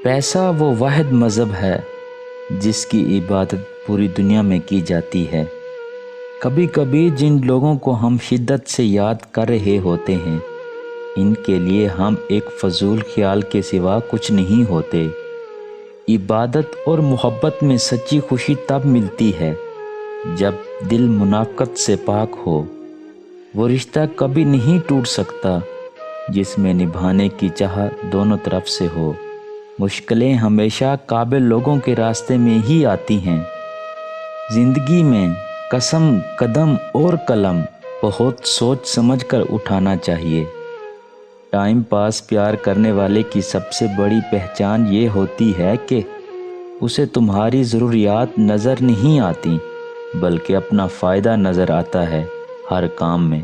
पैसा वो वाहिद मज़हब है जिसकी इबादत पूरी दुनिया में की जाती है। कभी कभी जिन लोगों को हम शिद्दत से याद कर रहे होते हैं, इनके लिए हम एक फजूल ख्याल के सिवा कुछ नहीं होते। इबादत और मोहब्बत में सच्ची खुशी तब मिलती है जब दिल मुनाफ़कत से पाक हो। वो रिश्ता कभी नहीं टूट सकता जिसमें निभाने की चाह दोनों तरफ से हो। मुश्किलें हमेशा काबिल लोगों के रास्ते में ही आती हैं। ज़िंदगी में कसम, कदम और कलम बहुत सोच समझ कर उठाना चाहिए। टाइम पास प्यार करने वाले की सबसे बड़ी पहचान ये होती है कि उसे तुम्हारी ज़रूरियात नज़र नहीं आती, बल्कि अपना फ़ायदा नज़र आता है हर काम में।